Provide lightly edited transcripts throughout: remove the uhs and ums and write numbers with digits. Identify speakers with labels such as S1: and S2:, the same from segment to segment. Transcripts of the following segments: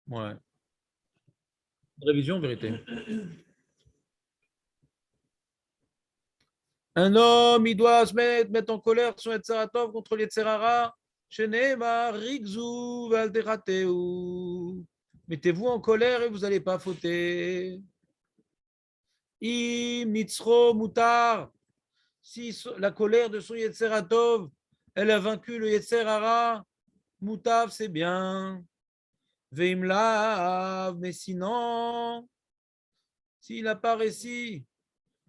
S1: Ouais. Révision, vérité. Un homme, il doit se mettre en colère son Yetzeratov contre les Yetzerara. Shenema, Rigzu, Valderateu. Mettez-vous en colère et vous n'allez pas fauter. Im Nitzro Mutar. Si la colère de son Yetzeratov, elle a vaincu le Yetzerara, Mutav, c'est bien. Veimlav, mais sinon, s'il n'a pas réussi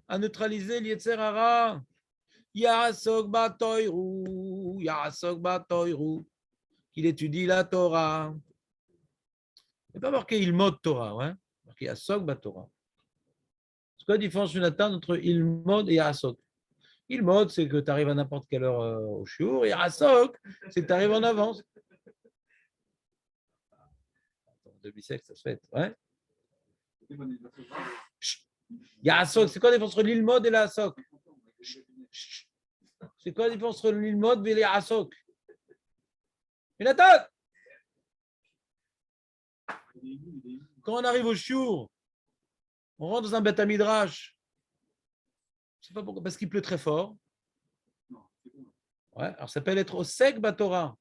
S1: à neutraliser le Yetzerara, Yarasok Batoiru, Yarasok Batoiru, qu'il étudie la Torah. Il n'est pas marqué Ilmod Torah, ouais. Marqué Yarasok Batorah. C'est quoi la différence, Jonathan, entre Ilmod et Yarasok? Ilmod, c'est que tu arrives à n'importe quelle heure au shiur, et Yarasok, c'est que tu arrives en avance. De bisexte, ça se fait, ouais. Yarasok, c'est quoi la différence entre l'Ilmod et la Hasok? C'est quoi la différence entre l'Ilmod et les Hasok? Jonathan! Quand on arrive au shiur, on rentre dans un Beth Midrash. Je ne sais pas pourquoi, parce qu'il pleut très fort. Ouais, alors ça s'appelle être au sec Batora.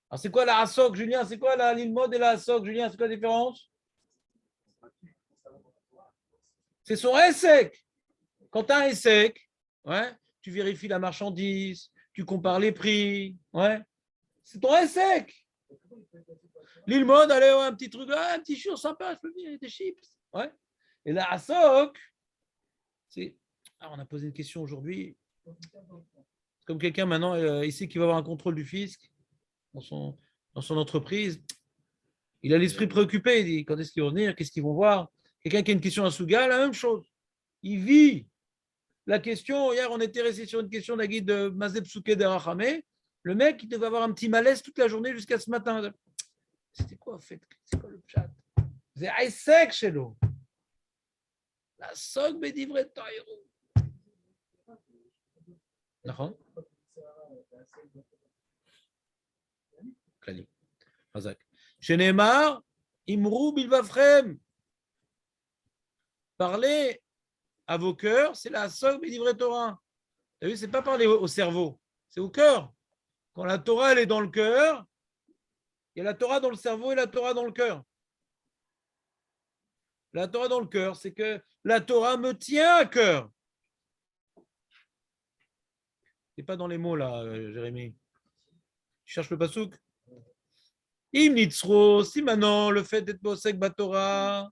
S1: Alors c'est quoi la Hasok, Julien? C'est quoi la l'Ilmod et la Hasok, Julien? C'est quoi la différence? C'est son sec. Quand tu as un sec, ouais, tu vérifies la marchandise, tu compares les prix. Ouais. C'est ton sec. L'Ilmod, allez, ouais, un petit truc, un petit chou sympa, je peux venir, des chips. Ouais. Et la Hasok, c'est. Alors, on a posé une question aujourd'hui. Comme quelqu'un maintenant, il sait qu'il va avoir un contrôle du fisc dans son entreprise. Il a l'esprit préoccupé. Il dit quand est-ce qu'ils vont venir? Qu'est-ce qu'ils vont voir? Quelqu'un qui a une question à Souga, la même chose. Il vit la question. Hier, on était resté sur une question d'un guide de Mazeb Souké d'Arachame. Le mec, il devait avoir un petit malaise toute la journée jusqu'à ce matin. C'était quoi, en fait? C'est quoi le chat? C'est Isaac chez nous. La sogue bédivret taïrou. D'accord? Clali. Hazak. Chez Neymar, Imrou Bilvafrem. Parlez à vos cœurs, c'est la sogue bédivret Torah. Tu as vu, c'est pas parler au cerveau, c'est au cœur. Quand la Torah, elle est dans le cœur, il y a la Torah dans le cerveau et la Torah dans le cœur. La Torah dans le cœur, c'est que la Torah me tient à cœur. C'est pas dans les mots là, Jérémy. Tu cherches le pasouk? Im nitzro, si maintenant le fait d'être Bosek Batora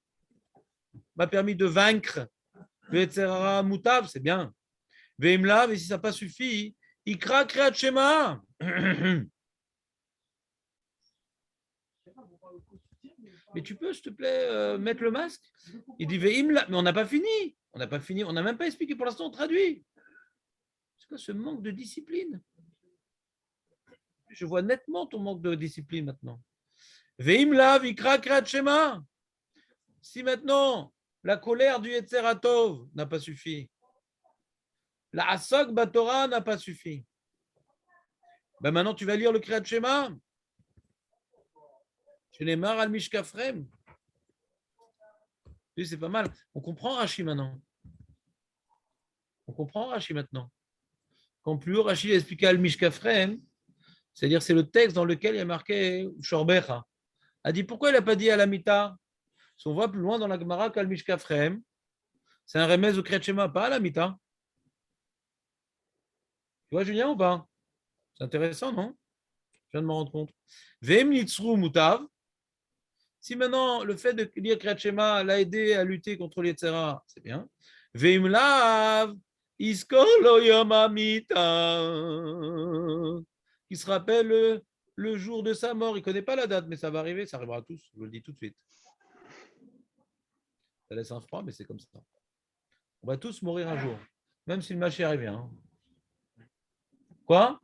S1: m'a permis de vaincre le Yetzerara Moutav, c'est bien. Veimla, mais si ça n'a pas suffi, Ikra Kriat Shema. Mais tu peux, s'il te plaît, mettre le masque? Il dit Veimla, mais on n'a pas fini. On n'a pas fini, on n'a même pas expliqué. Pour l'instant, on traduit. C'est quoi ce manque de discipline? Je vois nettement ton manque de discipline maintenant. Veimla, Ikra Kriat Shema. Si maintenant la colère du Yetzeratov n'a pas suffi, la Hasok Batora n'a pas suffi, ben maintenant tu vas lire le Kriyat Shema. Chez les Mar al Mishkafrem. C'est pas mal. On comprend Rashi maintenant. On comprend Rashi maintenant. Quand plus haut Rashi a expliqué al Mishkafrem, c'est-à-dire c'est le texte dans lequel il y a marqué Shorbecha. A dit pourquoi il n'a pas dit Alamita? Si on voit plus loin dans la Gemara qu'al Mishkafrem, c'est un remèze au Kriyat Shema, pas Alamita. Tu vois, Julien, ou pas? C'est intéressant, non? Je viens de me rendre compte. Vem nitzru mutav. Si maintenant le fait de lire Kriyat Shema l'a aidé à lutter contre les Yetzera, c'est bien. Vem lav iskolo yomamita. Il se rappelle le jour de sa mort. Il ne connaît pas la date, mais ça va arriver. Ça arrivera à tous. Je vous le dis tout de suite. Ça laisse un froid, mais c'est comme ça. On va tous mourir un jour, même si le Mashiach arrive. Hein. Quoi?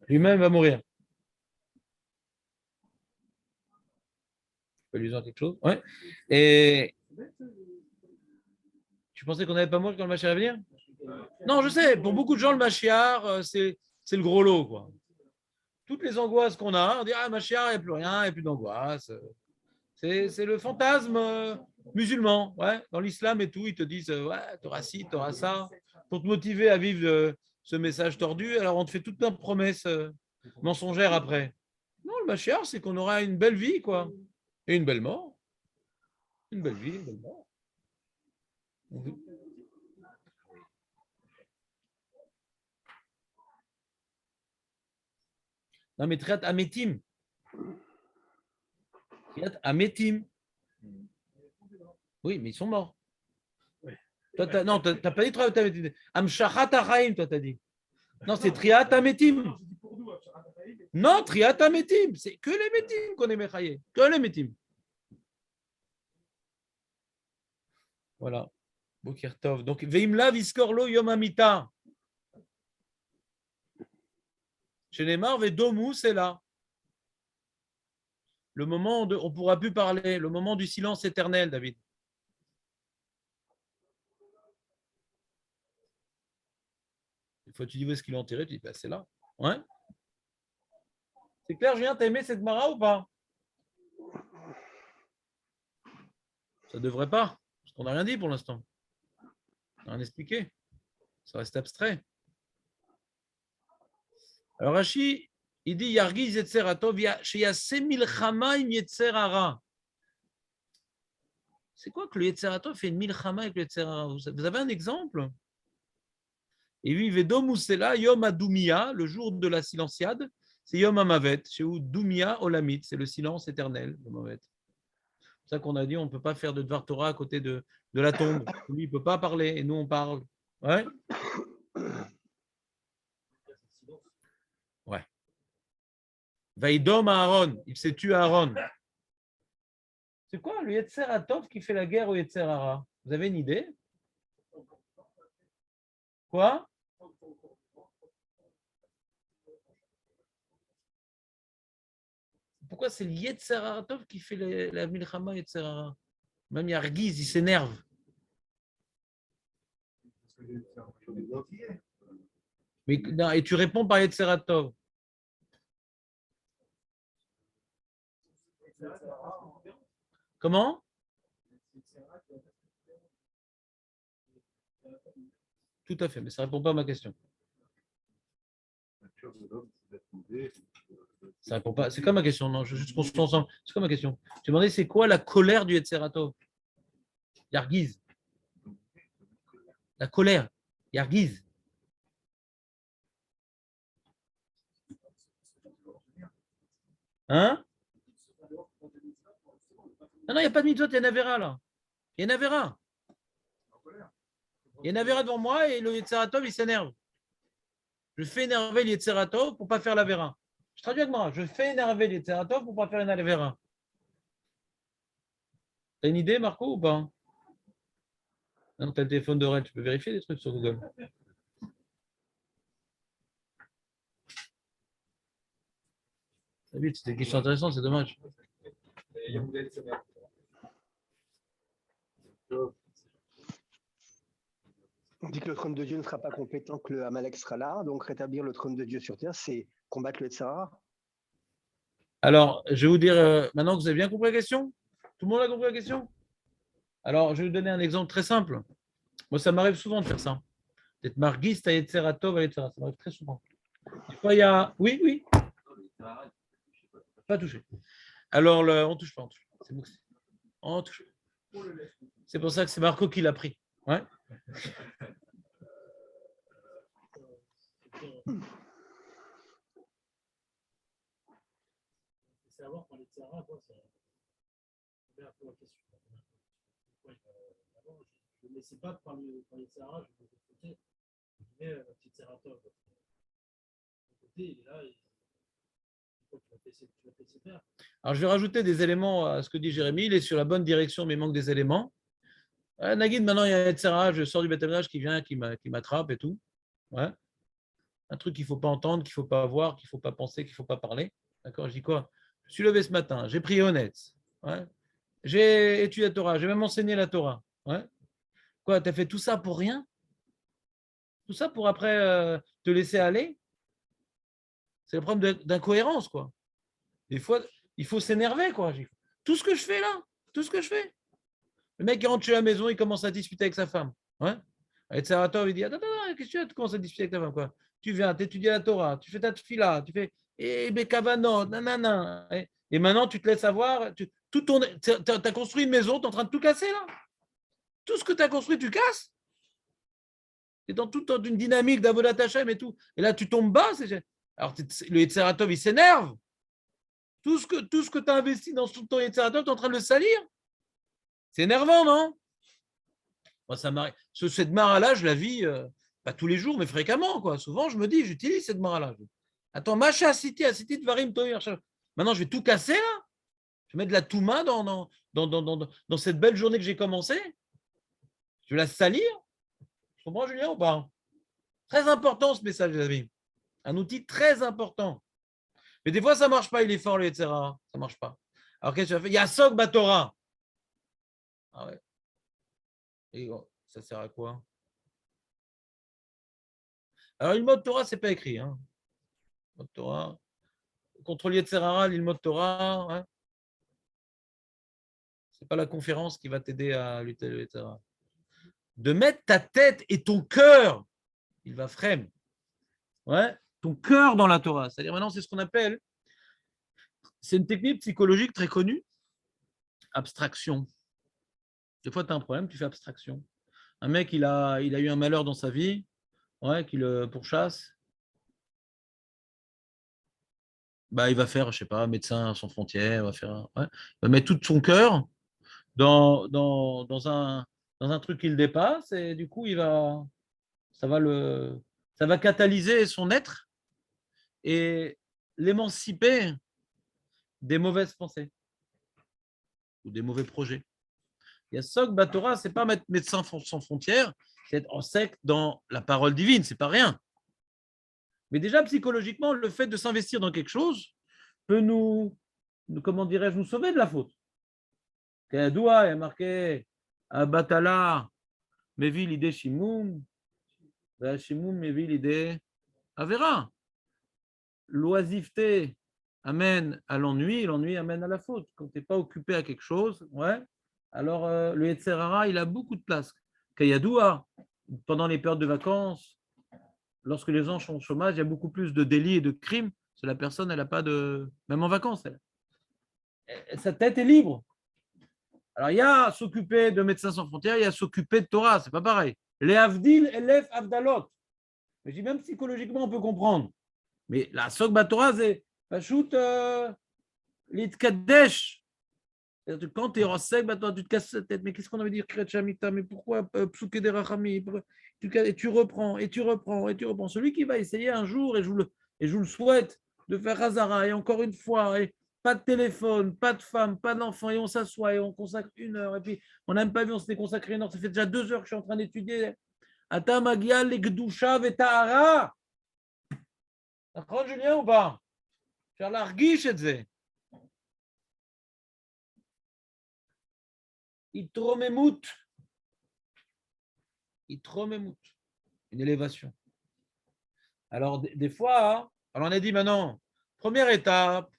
S1: Lui-même va mourir. Je peux lui dire quelque chose? Ouais. Et tu pensais qu'on n'avait pas mourir quand le Mashiach allait venir? Non, je sais. Pour beaucoup de gens, le Mashiach, c'est le gros lot. Quoi. toutes les angoisses qu'on a, on dit ah Mashiach, il n'y a plus rien, il n'y a plus d'angoisse. C'est le fantasme musulman. Ouais. Dans l'islam et tout, ils te disent ouais, tu auras ci, tu auras ça. Pour te motiver à vivre ce message tordu, alors on te fait toute plein de promesses mensongères après. Non, le Mashiach, c'est qu'on aura une belle vie, quoi. Et une belle mort. Une belle vie, une belle mort. Non, mais Triat Ametim. Triat Ametim. Oui, mais ils sont morts. Toi, non, tu n'as pas dit Triat Ametim. Amshachat Achaim, toi, tu as dit. Non, c'est Triat Ametim. Non, Triat Ametim. C'est que les Metim qu'on est Mechaye. Que les Metim. Voilà. Boker Tov. Donc, Veimla Viskorlo Yom Amita. Chez les Marv et Domu, c'est là. Le moment où on ne pourra plus parler, le moment du silence éternel, David. Une fois, tu dis où est-ce qu'il est enterré, tu dis bah, c'est là. Ouais. C'est clair, Julien, t'as aimé cette Mara ou pas? Ça ne devrait pas, parce qu'on n'a rien dit pour l'instant. On n'a rien expliqué. Ça reste abstrait. Alors, Rashi, il dit Yargiz Yetzeratov, Sheyase Milchama im Yetzerara. C'est quoi que le Yetzeratov fait une Milchama avec le Yetzerara? Vous avez un exemple? Et lui, Vedom Usela, Yom Adumia, le jour de la silenciade, c'est Yom Amavet, chez où Dumia Olamit, c'est le silence éternel, le Amavet. C'est pour ça qu'on a dit on ne peut pas faire de Dvar Torah à côté de la tombe. Lui, il ne peut pas parler, et nous, on parle. Ouais. Ouais. Vaïdom Aaron, il s'est tué Aaron. C'est quoi le Yetzeratov qui fait la guerre au Yetzerara? Vous avez une idée? Quoi? Pourquoi c'est le Yetzeratov qui fait la Milchama Yetzerara? Même Yargiz, il s'énerve. Mais, non, et tu réponds par Yetzeratov. Comment? Tout à fait, mais ça ne répond pas à ma question. Ça répond pas. C'est quoi ma question? Non, je veux juste qu'on soit ensemble. C'est quoi ma question? Tu demandais c'est quoi la colère du Yetzeratov? Yargiz. La colère. Yargiz. Hein? Non, il n'y a pas de mitzvot, il y a une Avera là. Il y a une Avera. Il y a une Avera devant moi et le Yetzeratov, il s'énerve. Je fais énerver le Yetzeratov pour ne pas faire l'Avera. Je traduis avec moi. Je fais énerver le Yetzeratov pour ne pas faire une Avera. T'as une idée, Marco, ou pas? Non, t'as le téléphone de Red, tu peux vérifier des trucs sur Google. C'était une question intéressante, c'est dommage.
S2: On dit que le trône de Dieu ne sera pas compétent, que le Amalek sera là. Donc, rétablir le trône de Dieu sur terre, c'est combattre le Yetzirah.
S1: Alors, je vais vous dire, maintenant que vous avez bien compris la question, tout le monde a compris la question? Alors, je vais vous donner un exemple très simple. Moi, ça m'arrive souvent de faire ça. D'être marguiste à Yetzeratov, à Yetzirah. Ça m'arrive très souvent. Des fois, il y a. Oui, oui. Pas touché. Alors, on ne touche pas. C'est bon. On touche. C'est pour ça que c'est Marco qui l'a pris. Ouais. C'est avoir quand les terrains, quoi, c'est un peu la question. Je ne laissais pas par les terrains, je me mets un petit terrateur de côté, et là, tu vas te laisser faire. Alors, je vais rajouter des éléments à ce que dit Jérémy. Il est sur la bonne direction, mais il manque des éléments. Nagid, maintenant, il y a un Yetzirah, je sors du bâtiment qui vient, qui m'attrape et tout. Ouais. Un truc qu'il ne faut pas entendre, qu'il ne faut pas voir, qu'il ne faut pas penser, qu'il ne faut pas parler. D'accord? Je dis quoi? Je suis levé ce matin, j'ai prié honnête. Ouais. J'ai étudié la Torah, j'ai même enseigné la Torah. Ouais. Quoi, tu as fait tout ça pour rien? Tout ça pour après te laisser aller? C'est le problème d'incohérence, quoi. Des fois, il faut s'énerver, quoi. Tout ce que je fais là, tout ce que je fais. Le mec, il rentre chez la maison, il commence à discuter avec sa femme. Ouais. Et Tsaratov, il dit, attends, qu'est-ce que tu as? Tu commences à discuter avec ta femme, quoi. Tu viens, tu étudies la Torah, tu fais ta tefila, tu fais Bekavanot, nanana. Et maintenant, tu te laisses avoir. Tu as construit une maison, tu es en train de tout casser, là. Tout ce que tu as construit, tu casses. Tu es dans toute une dynamique d'Avodat Hashem et tout. Et là, tu tombes bas. Alors, le Yetzeratov, il s'énerve. Tout ce que tu as investi dans ton Yetzeratov, tu es en train de le salir. C'est énervant, non? Moi, ça m'arrive. Cette mara-là, je la vis pas tous les jours, mais fréquemment, quoi. Souvent, je me dis, j'utilise cette mara-là. Attends, Macha City, à City de Varim Toir. Maintenant, je vais tout casser, là. Je vais mettre de la Touma dans cette belle journée que j'ai commencée. Je vais la salir. Tu comprends, Julien, ou pas? Très important, ce message, les amis. Un outil très important. Mais des fois, ça ne marche pas, il est fort, le etc. Ça ne marche pas. Alors, qu'est-ce que tu as fait? Il y a Sok Batora. Ah ouais. Et ça sert à quoi? Alors, l'ilmod Torah, ce n'est pas écrit. Hein. Torah. Contre l'Yetzerara, l'ilmod Torah, hein. Ce n'est pas la conférence qui va t'aider à lutter le Yetzerara. De mettre ta tête et ton cœur, il va frame. Ouais, ton cœur dans la Torah. C'est-à-dire maintenant, c'est ce qu'on appelle, c'est une technique psychologique très connue, abstraction. Des fois, tu as un problème, tu fais abstraction. Un mec, il a eu un malheur dans sa vie, ouais, qui le pourchasse. Bah, il va faire, je sais pas, médecin sans frontières, il va mettre tout son cœur dans un truc qui le dépasse et du coup, ça va catalyser son être et l'émanciper des mauvaises pensées ou des mauvais projets. Il y a Sok Batora, c'est pas mettre médecin sans frontières, c'est être en sec dans la parole divine, c'est pas rien. Mais déjà, psychologiquement, le fait de s'investir dans quelque chose peut comment dirais-je, nous sauver de la faute. Kayadoua, il y a marqué Batala, Mevi l'idée Shimoum, Shimoum, Mevi l'idée Avera. L'oisiveté amène à l'ennui, l'ennui amène à la faute. Quand tu n'es pas occupé à quelque chose, ouais, alors le Yetzerara, il a beaucoup de place. Kayadoua, pendant les périodes de vacances, lorsque les gens sont au chômage, il y a beaucoup plus de délits et de crimes. C'est la personne, elle n'a pas de. Même en vacances, sa tête est libre. Alors, il y a s'occuper de Médecins sans frontières, il y a s'occuper de Torah, c'est pas pareil. Les Avdil, Elef, Avdalot. Mais je dis même psychologiquement, on peut comprendre. Mais la Sokba Torah, c'est Pachout Litkadesh. Quand tu es en sec, tu te casses la tête. Mais qu'est-ce qu'on avait dit, Kretchamita? Mais pourquoi Psuke de Rachami? Et tu reprends, et tu reprends, et tu reprends. Celui qui va essayer un jour, et je vous le souhaite, de faire Hazara, et encore une fois, et pas de téléphone, pas de femme, pas d'enfant, et on s'assoit, et on consacre 1 heure, et puis on n'a même pas vu, on s'était consacré 1 heure, ça fait déjà 2 heures que je suis en train d'étudier. Atamagia, les Gdusha, Vetahara. D'accord, Julien, ou pas? Faire l'arguiche, et c'est. Itromemut. Itromemut. Une élévation. Alors, des fois, hein, alors on a dit maintenant, première étape,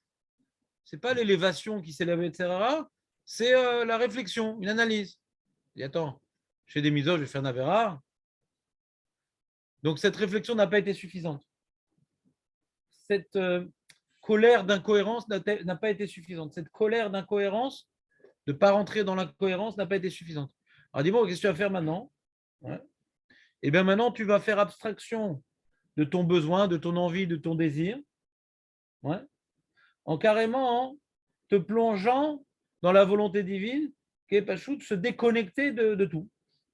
S1: ce n'est pas l'élévation qui s'élève, etc. C'est la réflexion, une analyse. Il dit, attends, je fais des misos, je vais faire un avéra. Donc, cette réflexion n'a pas été suffisante. Cette colère d'incohérence n'a pas été suffisante. Cette colère d'incohérence, de ne pas rentrer dans l'incohérence, n'a pas été suffisante. Alors, dis-moi, qu'est-ce que tu vas faire maintenant? Ouais. Et bien maintenant, tu vas faire abstraction de ton besoin, de ton envie, de ton désir, ouais, en carrément te plongeant dans la volonté divine, qui est Pachout, se déconnecter de tout.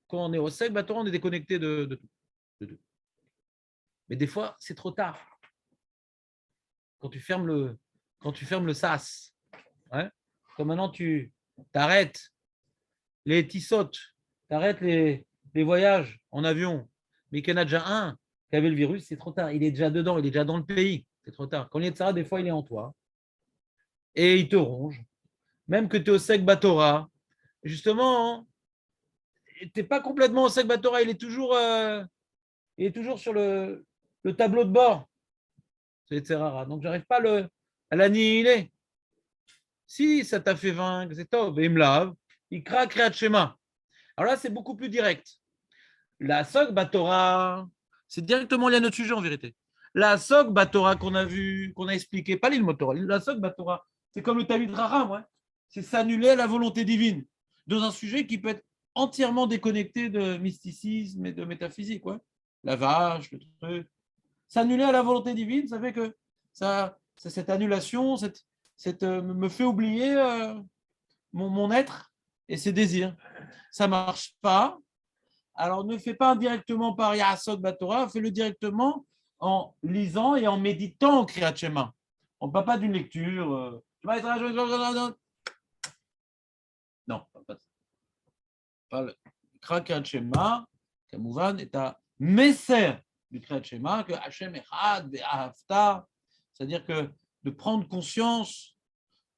S1: Quand on est au sec, on est déconnecté de tout. Mais des fois, c'est trop tard. Quand tu fermes le sas, ouais, quand maintenant tu t'arrêtes les tissotes, tu arrêtes les voyages en avion, mais qu'il y en a déjà un qui avait le virus, c'est trop tard. Il est déjà dedans, il est déjà dans le pays. C'est trop tard. Quand il est de ça, des fois, il est en toi. Et il te ronge. Même que tu es au sec Batora. Justement, tu n'es pas complètement au sec Batora. Il est toujours sur le tableau de bord. ce Yetzer Hara. Donc, je n'arrive pas à l'annihiler. Si ça t'a fait vaincre, c'est top. Et il me lave, il craque Kriyat Shema. Alors là, c'est beaucoup plus direct. La Sog Batora, c'est directement lié à notre sujet en vérité. La Sog Batora qu'on a vu, qu'on a expliqué, pas l'île Motora, la Sog Batora, c'est comme le Talmud Raham, ouais. C'est s'annuler à la volonté divine dans un sujet qui peut être entièrement déconnecté de mysticisme et de métaphysique. Ouais. La vache, le truc. S'annuler à la volonté divine, ça fait que cette annulation me fait oublier mon être et ses désirs. Ça ne marche pas. Alors ne fais pas directement par Yasod Batora, fais-le directement en lisant et en méditant au Kriyat Shema. On ne parle pas d'une lecture. Non, pas le Kriyat Shema, Kamouvan, est à Messer du Kriyat Shema, que Hachem Echad, Ve'ahavta, c'est-à-dire que de prendre conscience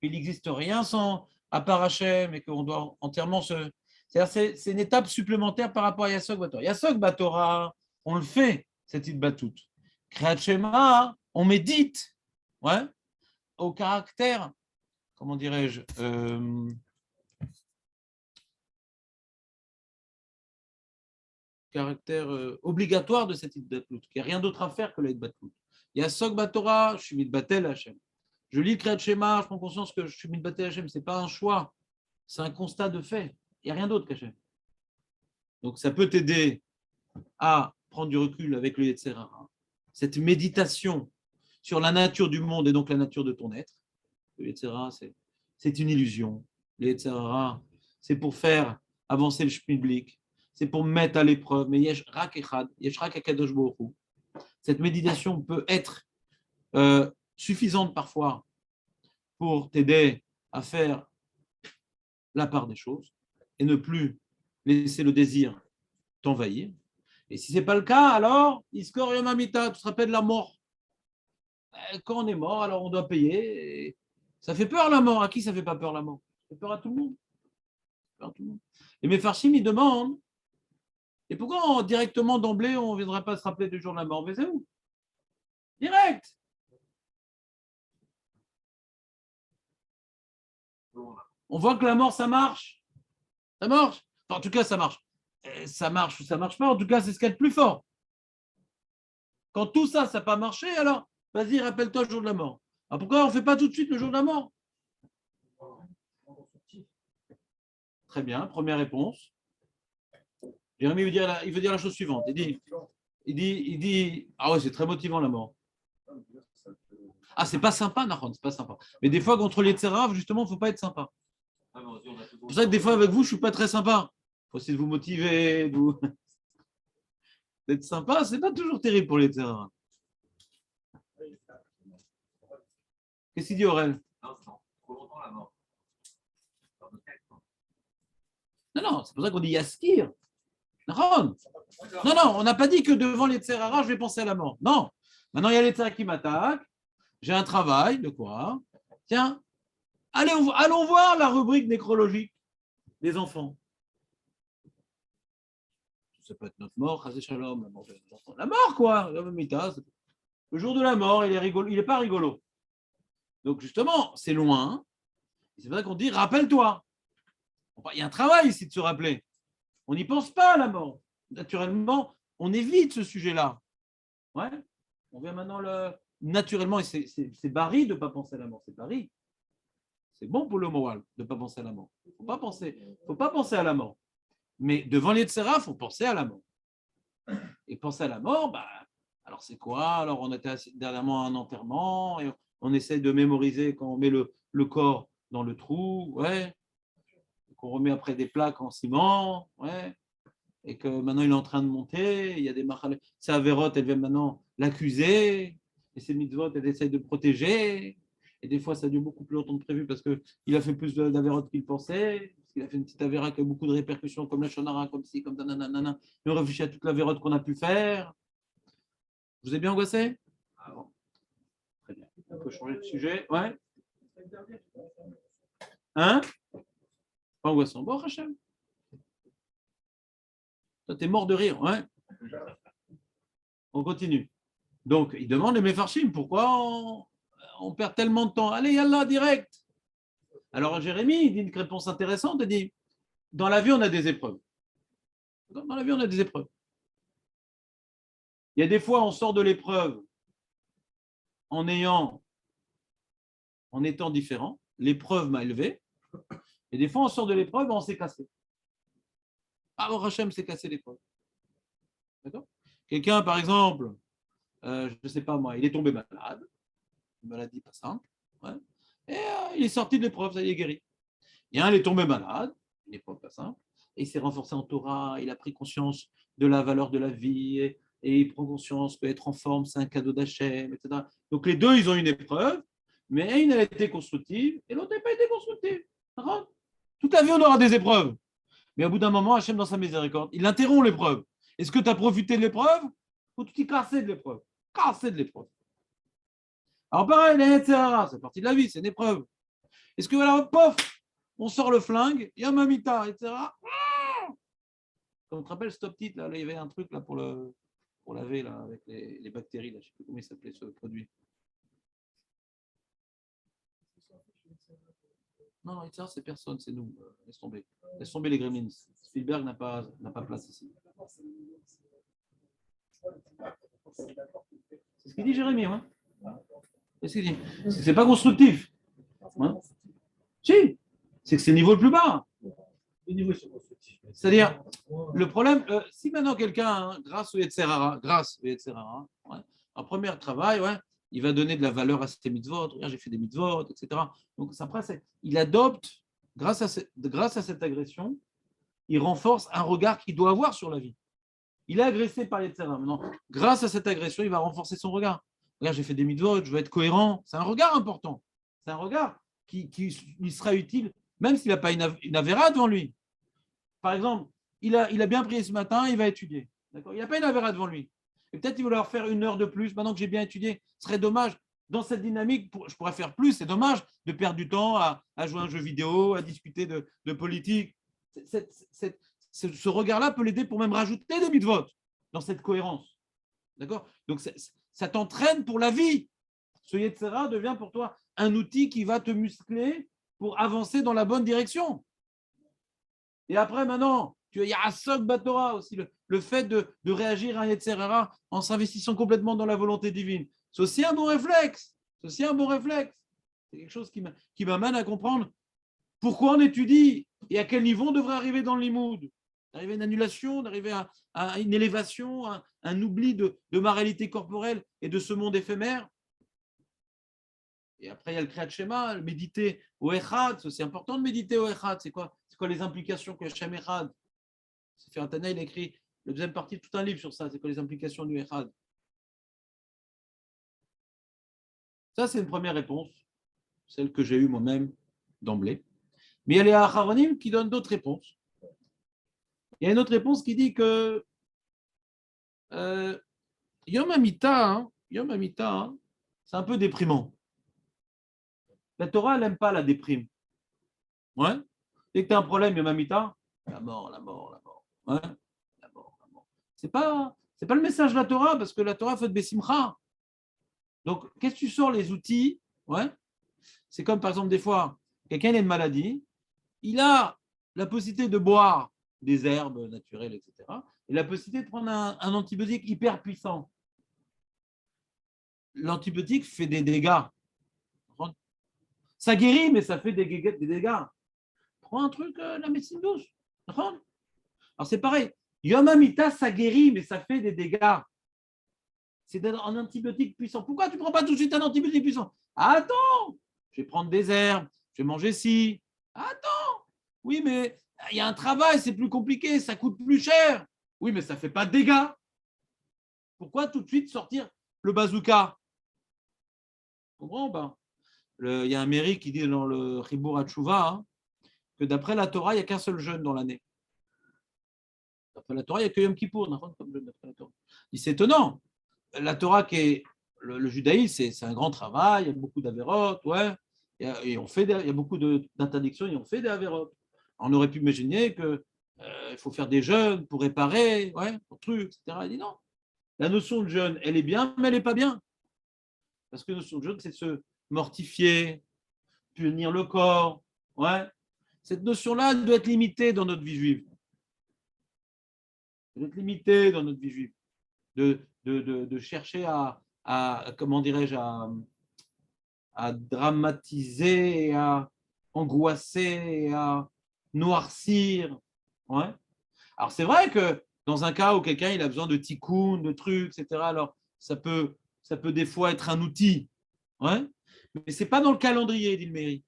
S1: qu'il n'existe rien sans à part Hachem et qu'on doit entièrement se. C'est une étape supplémentaire par rapport à Yasog Batora. Yasog Batora, on le fait, cette Itbatout. Kriyat Shema, on médite, ouais, au caractère, comment dirais-je, caractère obligatoire de cette Itbatout, qu'il n'y a rien d'autre à faire que la Itbatout. Yasog Batora, je suis Mitbatel Hachem. Je lis Kriyat Shema, je prends conscience que je suis Mitbatel Hachem, ce n'est pas un choix, c'est un constat de fait. Il n'y a rien d'autre qu'Hachem. Donc ça peut t'aider à prendre du recul avec le Yetzer Hara. Cette méditation sur la nature du monde et donc la nature de ton être. Le Yetzer Hara, c'est une illusion. Le Yetzer Hara, c'est pour faire avancer le Shmiblik. C'est pour mettre à l'épreuve. Mais Yesh Rak Echad, Yesh Rak Akadosh Baruch Hu. Cette méditation peut être suffisante parfois pour t'aider à faire la part des choses et ne plus laisser le désir t'envahir. Et si ce n'est pas le cas, alors, Iskor Yomamita, tu te rappelles de la mort. Quand on est mort, alors on doit payer. Et ça fait peur la mort. À qui ça ne fait pas peur la mort? Ça fait peur à tout le monde. Et mes Farshim, ils demandent, et pourquoi directement d'emblée, on ne viendrait pas se rappeler du jour de la mort? Mais c'est où? Direct. On voit que la mort, ça marche. Ça marche. Enfin, en tout cas, ça marche. Ça marche ou ça ne marche pas. En tout cas, c'est ce qu'il y a de plus fort. Quand tout ça, ça n'a pas marché, alors, vas-y, rappelle-toi le jour de la mort. Alors pourquoi on ne fait pas tout de suite le jour de la mort? Très bien, première réponse. Jérémy il veut dire la chose suivante. Il dit ah ouais, c'est très motivant la mort. Ah, c'est pas sympa, Nahon, c'est pas sympa. Mais des fois, contre les Tserav, justement, il ne faut pas être sympa. C'est pour ça que des fois, avec vous, je ne suis pas très sympa. Il faut essayer de vous motiver, d'être sympa, c'est pas toujours terrible pour les Tserav. Qu'est-ce qu'il dit, Aurel? Non, c'est pour ça qu'on dit Yaskir. Non, on n'a pas dit que devant les Tserav, je vais penser à la mort. Non. Maintenant, il y a les Tserav qui m'attaquent. J'ai un travail, de quoi? Tiens, allons voir la rubrique nécrologique des enfants. Ça peut être notre mort, la mort, quoi. Le jour de la mort, il n'est pas rigolo. Donc, justement, c'est loin. C'est pour ça qu'on dit, rappelle-toi. Il y a un travail ici de se rappeler. On n'y pense pas à la mort. Naturellement, on évite ce sujet-là. Ouais. On vient maintenant naturellement, et c'est barri de ne pas penser à la mort. C'est barri. C'est bon pour le moral de ne pas penser à la mort. Il ne faut pas penser à la mort. Mais devant les Tsera, il faut penser à la mort. Et penser à la mort, alors c'est quoi? Alors on était dernièrement à un enterrement, et on essaie de mémoriser quand on met le corps dans le trou, ouais. Qu'on remet après des plaques en ciment, ouais. Et que maintenant il est en train de monter, il y a des machal. Sa Averot, elle vient maintenant l'accuser, et ses mitzvot, elle essaie de protéger. Et des fois, ça dure beaucoup plus longtemps que prévu parce qu'il a fait plus d'Averot qu'il pensait, parce qu'il a fait une petite Avera qui a beaucoup de répercussions, comme la Shonara, comme ci, comme nanana. Et on réfléchit à toute l'Averot qu'on a pu faire. Vous êtes bien angoissé? Ah bon. Très bien. On peut changer de sujet. Ouais. Hein? Pas angoissant. Bon, Hachem. Toi, t'es mort de rire. Ouais. On continue. Donc, il demande les Mefarshim, pourquoi on perd tellement de temps? Allez, yallah, direct. Alors, Jérémie, il dit une réponse intéressante, il dit, dans la vie, on a des épreuves. Dans la vie, on a des épreuves. Il y a des fois, on sort de l'épreuve en étant différent. L'épreuve m'a élevé. Et des fois, on sort de l'épreuve et on s'est cassé. Ah, oh, Hachem s'est cassé l'épreuve. D'accord? Quelqu'un, par exemple, je ne sais pas moi, il est tombé malade, une maladie pas simple, ouais, et il est sorti de l'épreuve, ça y est guéri. Il est tombé malade, une épreuve pas simple, et il s'est renforcé en Torah, il a pris conscience de la valeur de la vie, et il prend conscience qu'être en forme, c'est un cadeau d'Hachem, etc. Donc les deux, ils ont une épreuve, mais une a été constructive, et l'autre n'a pas été constructive. Toute la vie, on aura des épreuves. Mais au bout d'un moment, Hachem, dans sa miséricorde, il interrompt l'épreuve. Est-ce que tu as profité de l'épreuve ou tu t'es cassé de l'épreuve? Cassé de l'épreuve. Alors pareil, les Yetzirah, c'est partie de la vie, c'est une épreuve. Est-ce que voilà, pof, on sort le flingue, il y a Mamita, etc. Comme tu te rappelles, Stop Tit, là, il y avait un truc là, pour laver là, avec les bactéries, là, je ne sais plus comment il s'appelait ce produit. Non, non, Yetzirah, c'est personne, c'est nous. Laisse tomber. Laisse tomber les Gremlins. Spielberg n'a pas place ici. C'est ce qu'il dit Jérémy, hein? Qu'est-ce qu'il dit? C'est pas constructif. Hein? Si, c'est que c'est le niveau le plus bas. C'est-à-dire, le problème, si maintenant quelqu'un, grâce au Yetzirah, ouais, en premier travail, ouais, il va donner de la valeur à ses mitzvot, regarde, j'ai fait des mitzvot, etc. Donc après, il adopte, grâce à cette agression, il renforce un regard qu'il doit avoir sur la vie. Il est agressé par Yetzirah. Maintenant, grâce à cette agression, il va renforcer son regard. Regarde, j'ai fait des mitzvot, je veux être cohérent. C'est un regard important. C'est un regard qui lui sera utile, même s'il n'a pas une avéra devant lui. Par exemple, il a bien prié ce matin, il va étudier. D'accord? Il n'a pas une avéra devant lui. Et peut-être qu'il va leur faire 1 heure de plus. Maintenant que j'ai bien étudié, ce serait dommage. Dans cette dynamique, je pourrais faire plus. C'est dommage de perdre du temps à jouer à un jeu vidéo, à discuter de politique. Ce regard-là peut l'aider pour même rajouter des mitzvot dans cette cohérence. D'accord? Donc, ça t'entraîne pour la vie. Ce Yetzirah devient pour toi un outil qui va te muscler pour avancer dans la bonne direction. Et après, maintenant, il y a Asok Batora aussi, le fait de réagir à un Yetzirah en s'investissant complètement dans la volonté divine. C'est aussi un bon réflexe. C'est quelque chose qui m'amène à comprendre pourquoi on étudie et à quel niveau on devrait arriver dans le limoud. D'arriver à une annulation, d'arriver à une élévation, à un oubli de ma réalité corporelle et de ce monde éphémère. Et après, il y a le Kriyat Shema, le méditer au Echad. C'est important de méditer au Echad. C'est quoi les implications que Hashem Echad? C'est Tana, il a écrit la deuxième partie de tout un livre sur ça. C'est quoi les implications du Echad? Ça, c'est une première réponse, celle que j'ai eue moi-même d'emblée. Mais il y a les Acharonim qui donnent d'autres réponses. Il y a une autre réponse qui dit que Yom HaMitah, c'est un peu déprimant. La Torah, elle n'aime pas la déprime. Ouais. Dès que tu as un problème, Yom HaMitah, la mort. Ouais. La mort. C'est pas le message de la Torah, parce que la Torah fait de Bessimcha. Donc, qu'est-ce que tu sors les outils? Ouais. C'est comme, par exemple, des fois, quelqu'un a une maladie, il a la possibilité de boire des herbes naturelles, etc. Et la possibilité de prendre un antibiotique hyper puissant. L'antibiotique fait des dégâts. Ça guérit, mais ça fait des dégâts. Prends un truc, la médecine douce. Alors c'est pareil. Yom HaMitah, ça guérit, mais ça fait des dégâts. C'est un antibiotique puissant. Pourquoi tu ne prends pas tout de suite un antibiotique puissant? Attends, je vais prendre des herbes, je vais manger ci. Attends, oui, mais il y a un travail, c'est plus compliqué, ça coûte plus cher. Oui, mais ça ne fait pas de dégâts. Pourquoi tout de suite sortir le bazooka? Tu comprends pas? Il y a un mairie qui dit dans le Chibur HaTshuva que d'après la Torah, il n'y a qu'un seul jeûne dans l'année. D'après la Torah, il n'y a que Yom Kippour. C'est étonnant. La Torah, qui est le judaïsme, c'est un grand travail, il y a beaucoup d'avérotes, ouais, et il y a beaucoup d'interdictions et on fait des avérotes. On aurait pu imaginer qu'il faut faire des jeûnes pour réparer, ouais, pour trucs, etc. Il dit non. la notion de jeûne, elle est bien, mais elle n'est pas bien. Parce que la notion de jeûne, c'est se mortifier, punir le corps. Ouais. Cette notion-là, elle doit être limitée dans notre vie juive. Elle doit être limitée dans notre vie juive. De chercher à comment dirais-je, à dramatiser, et à angoisser, et à noircir. Ouais. Alors, c'est vrai que dans un cas où quelqu'un il a besoin de tikkun, de trucs, etc., alors ça peut des fois être un outil. Ouais. Mais ce n'est pas dans le calendrier, dit le mairie.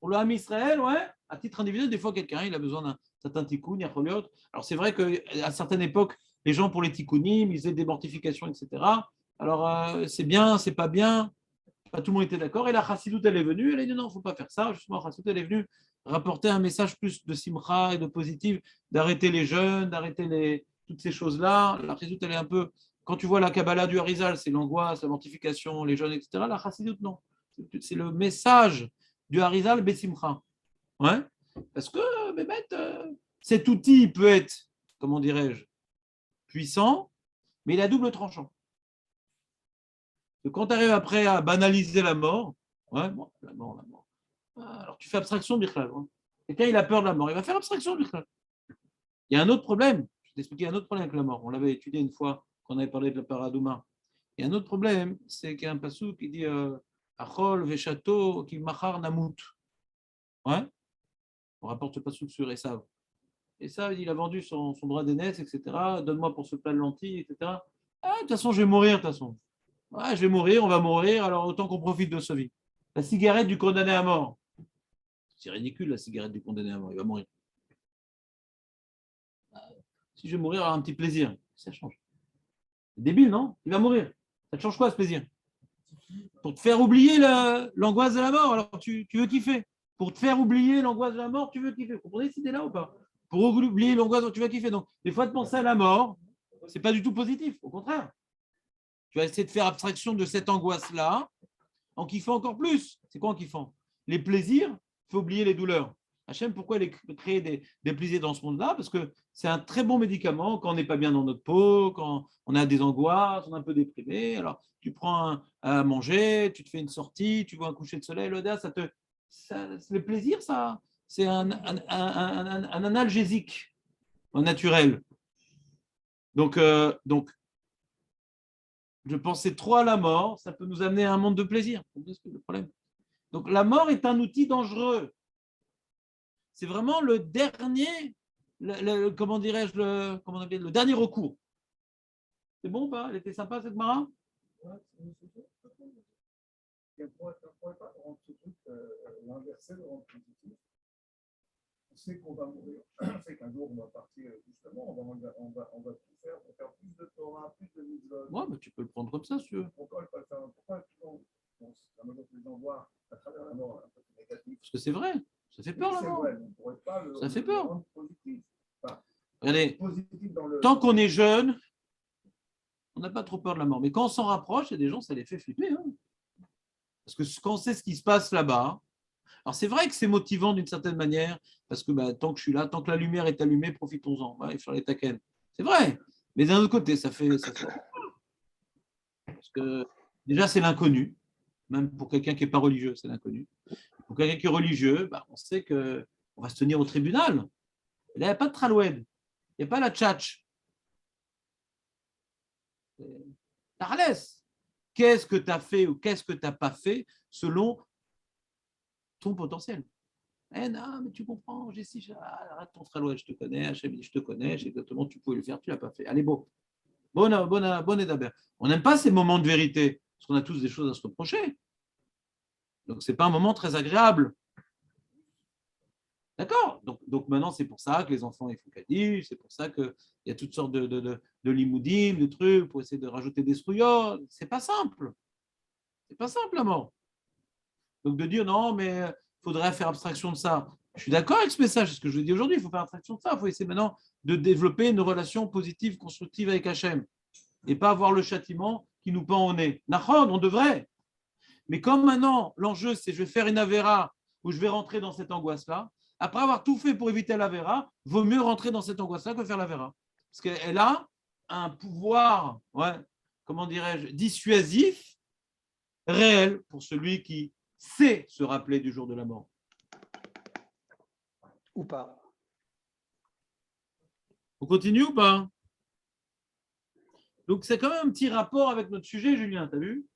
S1: Pour le Ham Israël, ouais, à titre individuel, des fois, quelqu'un il a besoin d'un certain tikkun, yacholiot. Alors, c'est vrai qu'à certaines époques, les gens, pour les tikkunim, ils faisaient des mortifications, etc. Alors, c'est bien, c'est pas bien. Pas tout le monde était d'accord. Et la chassidoute, elle est venue. Elle a dit non, il ne faut pas faire ça. Justement, la chassidoute, elle est venue rapporter un message plus de simcha et de positif, d'arrêter les jeûnes, d'arrêter toutes ces choses-là. La chassidoute, elle est un peu. Quand tu vois la Kabbalah du Harizal, c'est l'angoisse, la mortification, les jeûnes, etc. La chassidoute, non. C'est le message du Harizal Bessimcha. Ouais. Parce que, Bémet, cet outil peut être, comment dirais-je, puissant, mais il a double tranchant. Quand tu arrives après à banaliser la mort, ouais, bon, la mort. Alors tu fais abstraction de Bichlal. Hein. Quelqu'un, il a peur de la mort, il va faire abstraction de Bichlal. Il y a un autre problème, je vais t'expliquer un autre problème avec la mort. On l'avait étudié une fois quand on avait parlé de la paradouma. Il y a un autre problème, c'est qu'il y a un passou qui dit Achol, Veshato, Kimachar, Namut. Ouais. On rapporte le passou sur Esav. Esav, il a vendu son droit d'aînesse, etc. Donne-moi pour ce plat de lentilles, etc. Ah, de toute façon, je vais mourir, de toute façon. Ouais, je vais mourir, on va mourir, alors autant qu'on profite de sa vie. La cigarette du condamné à mort. C'est ridicule, la cigarette du condamné à mort, il va mourir. Si je vais mourir, avoir un petit plaisir, ça change. C'est débile, non? Il va mourir. Ça te change quoi, ce plaisir? Pour te faire oublier l'angoisse de la mort, alors tu veux kiffer. Pour te faire oublier l'angoisse de la mort, tu veux kiffer. Vous comprenez cette idée-là ou pas? Pour oublier l'angoisse, tu vas kiffer. Donc, des fois, de penser à la mort, c'est pas du tout positif, au contraire. Tu vas essayer de faire abstraction de cette angoisse-là en kiffant encore plus. C'est quoi en kiffant? Les plaisirs, il faut oublier les douleurs. Hachem, pourquoi il a créé des plaisirs dans ce monde-là? Parce que c'est un très bon médicament quand on n'est pas bien dans notre peau, quand on a des angoisses, on est un peu déprimé. Alors, tu prends à manger, tu te fais une sortie, tu vois un coucher de soleil, l'odeur, le plaisir, ça, c'est un analgésique naturel. Donc, je pensais trop à la mort, ça peut nous amener à un monde de plaisir. C'est le problème. Donc, la mort est un outil dangereux. C'est vraiment le dernier, comment dirais-je, le dernier recours. C'est bon ou pas? Elle était sympa, cette Mara?
S3: L'inverser, le rendre positif. On sait qu'on va mourir, on sait qu'un jour on va partir, justement, on va tout faire pour faire plus de Torah, plus de mitzvot.
S1: Ouais, mais tu peux le prendre comme ça, si tu veux.
S3: Pourquoi pas le faire? Pourquoi ça me donne les gens voir à travers la mort un peu négatif?
S1: Parce que c'est vrai, ça fait peur, la mort.
S3: Vrai, on pourrait pas
S1: ça fait peur.
S3: Rendre positif. Enfin,
S1: regardez,
S3: positif dans
S1: tant qu'on est jeune, on n'a pas trop peur de la mort. Mais quand on s'en rapproche, il y a des gens, ça les fait flipper. Hein. Parce que quand on sait ce qui se passe là-bas, alors c'est vrai que c'est motivant d'une certaine manière, parce que tant que je suis là, tant que la lumière est allumée, profitons-en. Ouais, faire les taquets. C'est vrai. Mais d'un autre côté, ça fait. Parce que déjà, c'est l'inconnu. Même pour quelqu'un qui n'est pas religieux, c'est l'inconnu. Pour quelqu'un qui est religieux, on sait qu'on va se tenir au tribunal. Là, il n'y a pas de traloued. Il n'y a pas la tchatch. Tarlès. Qu'est-ce que tu as fait ou qu'est-ce que tu n'as pas fait selon ton potentiel? Non, mais tu comprends, arrête ton traloued, je te connais, Hachem, je te connais, je sais exactement, tu pouvais le faire, tu ne l'as pas fait. Allez, bon. Bonne d'abord. On n'aime pas ces moments de vérité, parce qu'on a tous des choses à se reprocher. Donc, ce n'est pas un moment très agréable. D'accord? Donc maintenant, c'est pour ça que les enfants ils font Kaddish, c'est pour ça qu'il y a toutes sortes de limoudim, de trucs pour essayer de rajouter des souillots. C'est pas simple. C'est pas simple la mort. Donc de dire non, mais il faudrait faire abstraction de ça. Je suis d'accord avec ce message, c'est ce que je veux dire aujourd'hui. Il faut faire abstraction de ça. Il faut essayer maintenant de développer une relation positive, constructive avec Hachem et pas avoir le châtiment qui nous pend au nez. Nachon, on devrait. Mais comme maintenant, l'enjeu, c'est je vais faire une avéra où je vais rentrer dans cette angoisse-là, après avoir tout fait pour éviter l'Avera, vaut mieux rentrer dans cette angoisse-là que faire l'Avera. Parce qu'elle a un pouvoir, ouais, comment dirais-je, dissuasif, réel pour celui qui sait se rappeler du jour de la mort.
S2: Ou pas.
S1: On continue ou pas? Donc, c'est quand même un petit rapport avec notre sujet, Julien, tu as vu?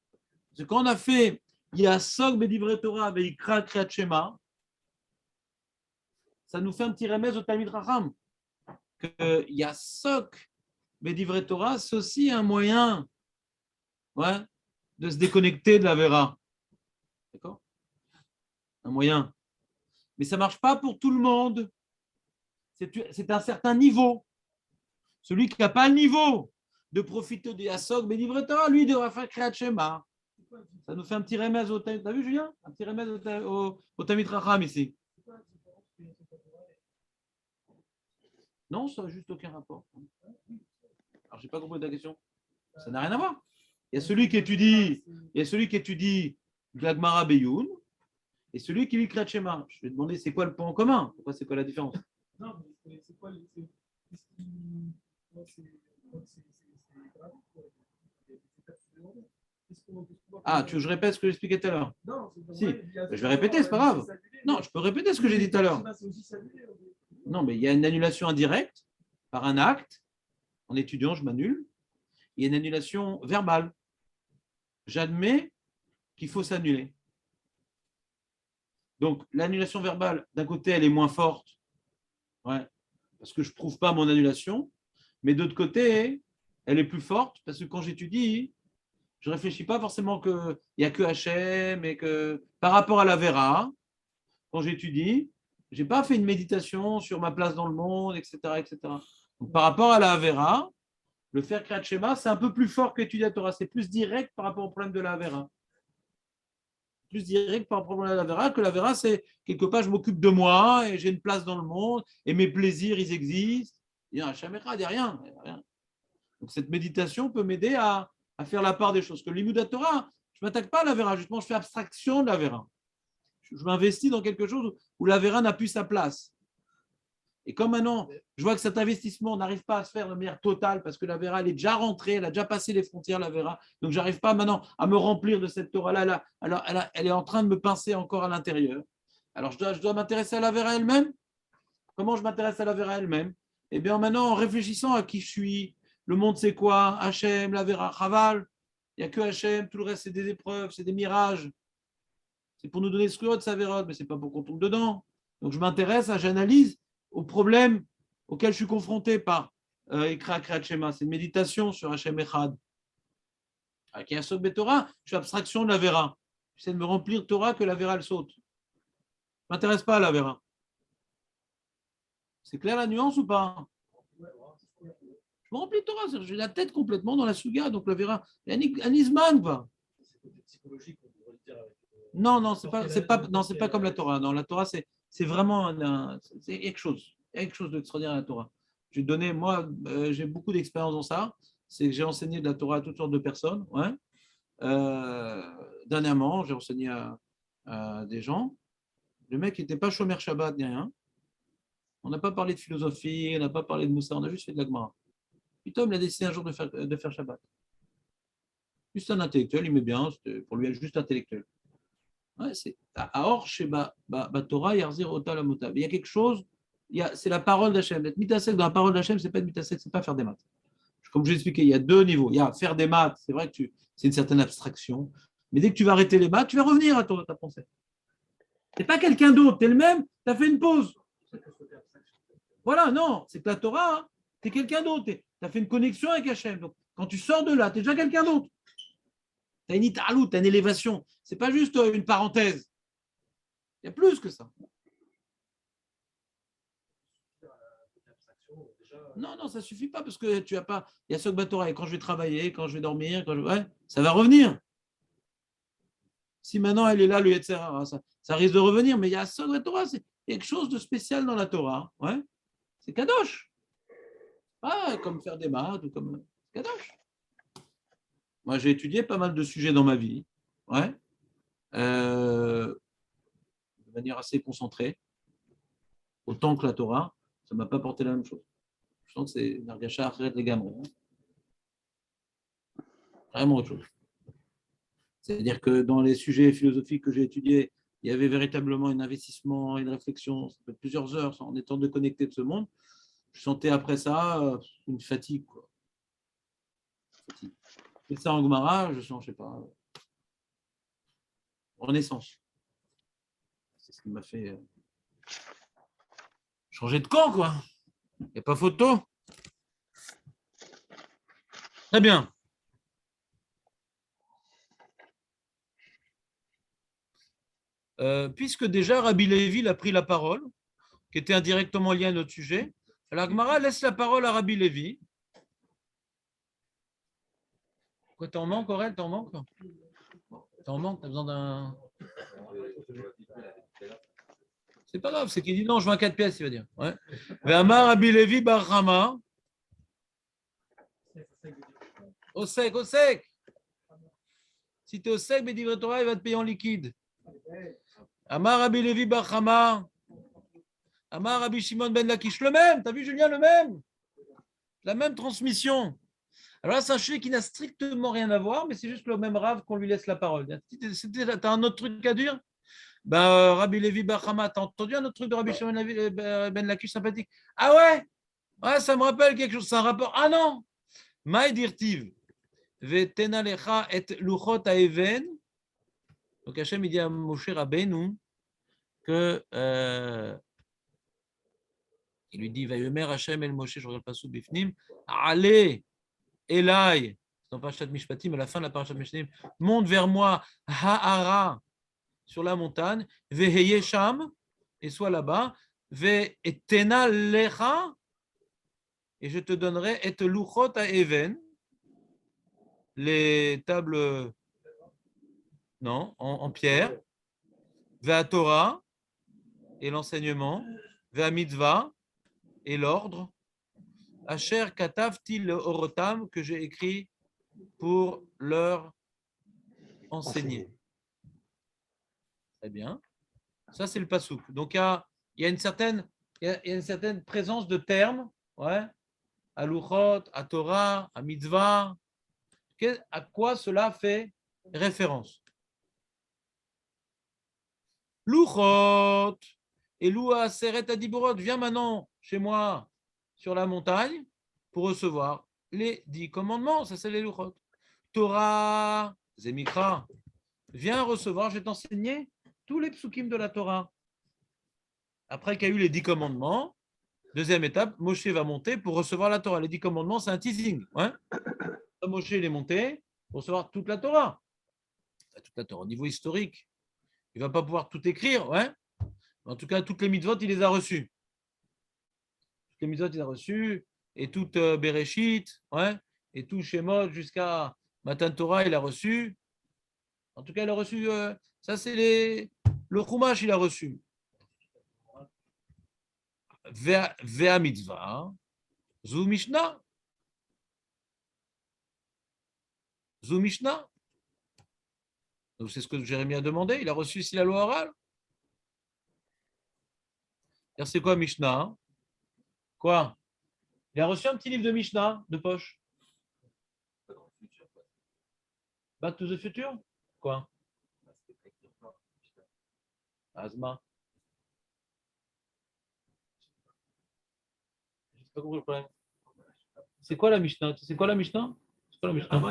S1: C'est quand on a fait Yasog Bedivre Torah Veikra Kriyat Shema, ça nous fait un petit remède au Talmid Racham. Que Yasog Bedivre Torah, c'est aussi un moyen, ouais, de se déconnecter de la Vera. D'accord? Un moyen. Mais ça ne marche pas pour tout le monde. C'est un certain niveau. Celui qui n'a pas le niveau de profiter des Yasog Bedivre Torah, lui, il devra faire Kriyat Shema. Ça nous fait un petit remède au Talmid. T'as vu, Julien? Un petit remède au Talmid Racham ici. Non, ça n'a juste aucun rapport. Alors, je n'ai pas compris ta question. Ça n'a rien à voir. Il y a celui qui étudie Glagmara Beyoun et celui qui lit Kriyat Shema. Je vais demander c'est quoi le point en commun? Pourquoi c'est quoi la différence?
S4: Non, mais c'est quoi
S1: Ah, tu veux que je répète ce que j'expliquais tout à l'heure?
S4: Non,
S1: si. Je vais répéter, c'est pas grave. Non, je peux répéter ce que j'ai dit tout à l'heure. Non, mais il y a une annulation indirecte par un acte. En étudiant, je m'annule. Il y a une annulation verbale. J'admets qu'il faut s'annuler. Donc, l'annulation verbale, d'un côté, elle est moins forte, ouais, parce que je ne prouve pas mon annulation, mais d'autre côté, elle est plus forte, parce que quand j'étudie, je ne réfléchis pas forcément qu'il n'y a que Hachem et que par rapport à la Vera, quand j'étudie, je n'ai pas fait une méditation sur ma place dans le monde, etc. etc. Donc, par rapport à la Vera, le faire Kriyat Shema, c'est un peu plus fort qu'étudier la Torah. C'est plus direct par rapport au problème de la Vera. Plus direct par rapport à la Vera, que la Vera, c'est quelque part, je m'occupe de moi et j'ai une place dans le monde et mes plaisirs, ils existent. Il y a un Shamechad, il n'y a rien. Donc, cette méditation peut m'aider à faire la part des choses. Que l'Imoud Torah, je ne m'attaque pas à la Vera, justement, je fais abstraction de la Vera. Je m'investis dans quelque chose où la Vera n'a plus sa place. Et comme maintenant, je vois que cet investissement n'arrive pas à se faire de manière totale parce que la Vera, elle est déjà rentrée, elle a déjà passé les frontières, la Vera. Donc, je n'arrive pas maintenant à me remplir de cette Torah-là. Elle est en train de me pincer encore à l'intérieur. Alors, je dois m'intéresser à la Vera elle-même. Comment je m'intéresse à la Vera elle-même? Eh bien, maintenant, en réfléchissant à qui je suis, le monde, c'est quoi? Hachem, la Vera, Chaval. Il n'y a que Hachem, tout le reste, c'est des épreuves, c'est des mirages. C'est pour nous donner ce que de sa Vera, mais ce n'est pas pour qu'on tombe dedans. Donc, je m'intéresse, j'analyse aux problèmes auxquels je suis confronté par Ikra Kriyat Shema. C'est une méditation sur Hachem Echad. Avec Yasog Betorah, je fais abstraction de la Vera. J'essaie de me remplir de Torah que la Vera, elle saute. Je ne m'intéresse pas à la Vera. C'est clair la nuance ou pas? Je me remplis de Torah, j'ai la tête complètement dans la Suga, donc la Vera, un Isman, quoi. Non, non, c'est pas comme la Torah. Non, la Torah, c'est vraiment c'est quelque chose. Il y a quelque chose d'extraordinaire à la Torah. Je vais te donner, moi, j'ai beaucoup d'expérience dans ça. C'est que j'ai enseigné de la Torah à toutes sortes de personnes. Ouais. Dernièrement, j'ai enseigné à des gens. Le mec n'était pas chômeur Shabbat ni rien. On n'a pas parlé de philosophie, on n'a pas parlé de Moussa, on a juste fait de la Gemara. Puis Tom, il a décidé un jour de faire Shabbat. Juste un intellectuel, il met bien, c'était pour lui juste intellectuel. Ouais, c'est Aor Sheba Torah Yarzir Ota Lamota. Il y a quelque chose, c'est la parole d'Hachem. Être mitasek dans la parole d'Hachem, c'est pas être mitasek, c'est pas faire des maths. Comme je l'ai expliqué, il y a deux niveaux. Il y a faire des maths, c'est vrai que c'est une certaine abstraction. Mais dès que tu vas arrêter les maths, tu vas revenir à ta pensée. Tu n'es pas quelqu'un d'autre, tu es le même, tu as fait une pause. Voilà, non, c'est que la Torah, hein, tu es quelqu'un d'autre. Tu as fait une connexion avec Hachem. Donc, quand tu sors de là, tu es déjà quelqu'un d'autre. Tu as une italou, tu as une élévation. Ce n'est pas juste une parenthèse. Il y a plus que ça. Non, non, ça ne suffit pas parce que tu n'as pas. Il y a ce Torah. Et quand je vais travailler, quand je vais dormir, ouais, ça va revenir. Si maintenant elle est là, le Yetzer Hara, ça risque de revenir. Mais il y a ce Torah, c'est quelque chose de spécial dans la Torah. Ouais. C'est Kadosh. Pas comme faire des maths ou comme. Kadosh. Moi, j'ai étudié pas mal de sujets dans ma vie. Ouais. De manière assez concentrée. Autant que la Torah, ça ne m'a pas porté la même chose. Je sens que c'est Nargasha Arret les gamins. Vraiment autre chose. C'est-à-dire que dans les sujets philosophiques que j'ai étudiés, il y avait véritablement un investissement, une réflexion, ça fait plusieurs heures en étant déconnecté de ce monde. Je sentais après ça une fatigue, quoi. Et ça en Gemara, je sens, je sais pas, renaissance. C'est ce qui m'a fait changer de camp, quoi. Il n'y a pas photo. Très bien. Puisque déjà Rabbi Lévi a pris la parole, qui était indirectement liée à notre sujet, la Gemara laisse la parole à Rabbi Lévi. Quoi, t'en manques, Aurel? T'en manques? T'en manques? T'as besoin d'un... C'est pas grave, c'est qu'il dit non, je veux un 4 pièces, il va dire. Ouais. Ve'amar Rabbi Lévi bar Chama. Au sec, au sec. Si tu es au sec, Bédivre Torah, il va te payer en liquide. Amar Rabbi Lévi bar Chama. Amar Rabbi Shimon ben Lakish. Le même, t'as vu Julien, le même. La même transmission. Alors là, c'est un sujet qui n'a strictement rien à voir, mais c'est juste le même rave qu'on lui laisse la parole. T'as un autre truc à dire? Ben, Rabbi Lévi bar Chama, t'as entendu un autre truc de Rabbi Shimon ben Lakish sympathique? Ah ouais? Ouais, ça me rappelle quelque chose, c'est un rapport. Ah non! Maï dirtiv. Vetena lecha et luchot haeven. Donc Hachem il dit à Moshe Rabbeinu que il lui dit Vayomer Hachem el Moshe, je regarde pas sous Bifnim, allez, Elai, c'est dans Parashat Mishpatim, à la fin de la Parashat Mishpatim, monte vers moi, Ha'ara, sur la montagne, Veheye Sham, et sois là-bas, Vetena lecha, et je te donnerai et luchot haeven, les tables non, en pierre, Vea Torah et l'enseignement, Vea Mitzvah et l'ordre, Asher Katavti le Orotam que j'ai écrit pour leur enseigner. Très bien. Ça, c'est le pasouk. Donc, il y a une certaine présence de termes, ouais, à Luchot, à Torah, à Mitzvah. À quoi cela fait référence? Luchot et Loua Seret Adiborot, viens maintenant chez moi sur la montagne pour recevoir les 10 commandements. Ça, c'est les Luchot. Torah, Zemikra, viens recevoir, je vais t'enseigner tous les psukim de la Torah. Après qu'il y a eu les 10 commandements, deuxième étape, Moshe va monter pour recevoir la Torah. Les 10 commandements, c'est un teasing. Ouais. Moshe, il est monté pour recevoir toute la Torah. Toute la Torah au niveau historique. Il ne va pas pouvoir tout écrire, ouais. En tout cas, toutes les mitzvot, il les a reçues. Toutes les mitzvot, il les a reçues, et tout Bereshit, ouais, et tout Shemot jusqu'à Matan Torah, il a reçu. En tout cas, il a reçu, ça c'est le Chumash, il a reçu. Vea mitzvah, Zu Mishnah. Zu Mishnah. Donc c'est ce que Jérémie a demandé, il a reçu ici la loi orale. C'est quoi Mishnah? Quoi? Il a reçu un petit livre de Mishnah de poche. Back to the future? Quoi? Asma. Je n'ai pas compris le problème. C'est quoi la Mishnah? C'est quoi la Mishnah? C'est quoi la Mishnah?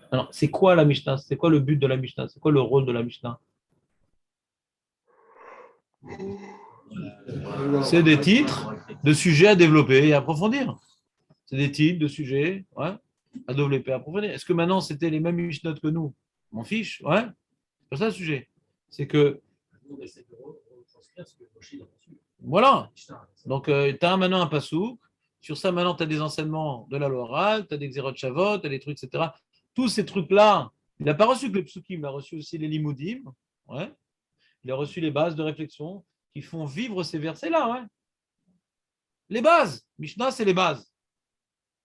S1: Alors, c'est quoi la Mishnah? C'est quoi le but de la Mishnah? C'est quoi le rôle de la Mishnah? C'est des titres de sujets à développer et à approfondir. C'est des titres de sujets, ouais, à développer et à approfondir. Est-ce que maintenant c'était les mêmes Mishnah que nous? M'en fiche, ouais. C'est pas ça le sujet. C'est que. Voilà. Donc, tu as maintenant un pasouk. Sur ça, maintenant, tu as des enseignements de la loi orale, tu as des xérot shavot, tu as des trucs, etc. Tous ces trucs-là, il n'a pas reçu que le psukim, il a reçu aussi les limoudim. Ouais. Il a reçu les bases de réflexion qui font vivre ces versets-là. Ouais. Les bases. Mishnah, c'est les bases.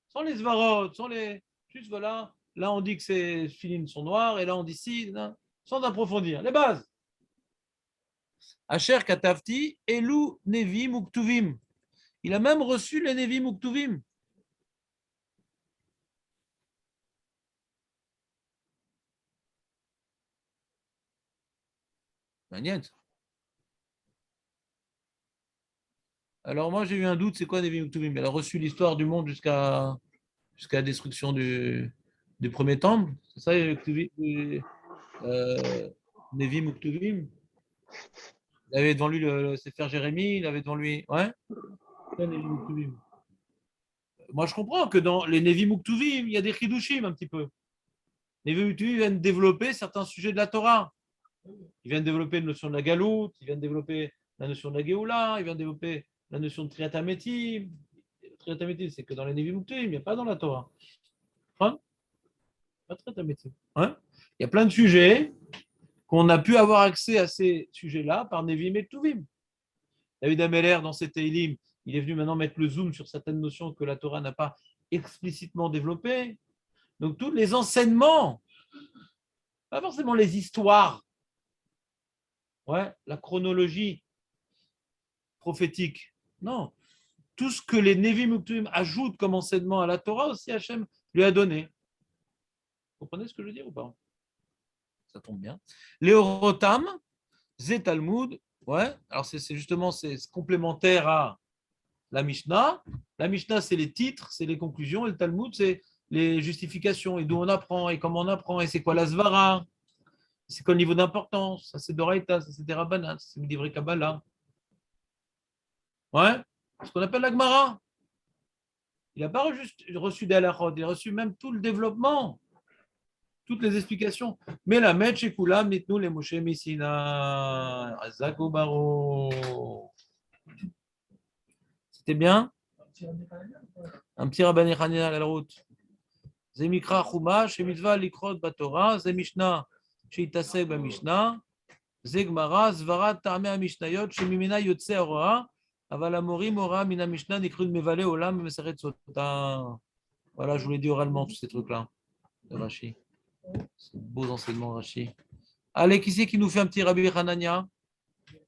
S1: Sans les svarot, sans les. Juste voilà. Là, on dit que ces filines sont noires, et là, on dit si, non, sans approfondir. Les bases. Asher Katavti, Elu Nevim Uktuvim. Il a même reçu les Nevim Uktuvim. Magnette. Alors moi j'ai eu un doute, c'est quoi Nevi'im Uktuvim? Elle a reçu l'histoire du monde jusqu'à la destruction du premier temple. C'est ça, Nevi'im Uktuvim. Il avait devant lui le Sefer Jérémie, il avait devant lui. Ouais. C'est Nevi'im Uktuvim. Moi je comprends que dans les Nevi'im Uktuvim, il y a des Chidushim un petit peu. Les Nevi'im Uktuvim viennent développer certains sujets de la Torah. Ils viennent développer la notion de la Galoute, ils viennent développer la notion de la Géoula, ils viennent développer la notion de Triatamétim. Triatamétim, c'est que dans les Nevi'im Uktuvim, il n'y a pas dans la Torah. Hein? Pas Triatamétim. Hein? Il y a plein de sujets qu'on a pu avoir accès à ces sujets-là par Nevi'im et Uktuvim. David Ameller, dans ses Teilim, il est venu maintenant mettre le zoom sur certaines notions que la Torah n'a pas explicitement développées. Donc, tous les enseignements, pas forcément les histoires, ouais, la chronologie prophétique, non. Tout ce que les Nevi'im Uktuvim ajoutent comme enseignement à la Torah, aussi Hachem lui a donné. Vous comprenez ce que je veux dire ou pas? Ça tombe bien. Léorotam, Zé Talmud, ouais, alors c'est justement c'est complémentaire à la Mishnah. La Mishnah, c'est les titres, c'est les conclusions, et le Talmud, c'est les justifications, et d'où on apprend, et comment on apprend, et c'est quoi la Svara, c'est quoi le niveau d'importance, ça c'est Doraïta, ça c'est des Rabbanan, ça c'est des vrais Kabbalah. Ouais, ce qu'on appelle la Gemara. Il n'a pas juste reçu des halachot, il a reçu même tout le développement, toutes les explications. Mais la Met chez Koulam, nous les Moshe Messina, Azako Baro. C'était bien? Un petit Rabban Hanina à la route. Zemikra Chumash, Mitzvah Likrot Batora, Zemishna, Sheitasek Bamishna, Zegmara, Zvara, Tarmea Mishnayot, Shemimena Yotse Aroa, Avala Morim Ora, Mina Mishnah, Nikrud Mevale Olam, Meseret Sota. Voilà, je vous l'ai dit oralement, tous ces trucs-là, de Rashi. C'est de beaux enseignements, Rashi. Allez, qui c'est qui nous fait un petit Rabbi Hanania?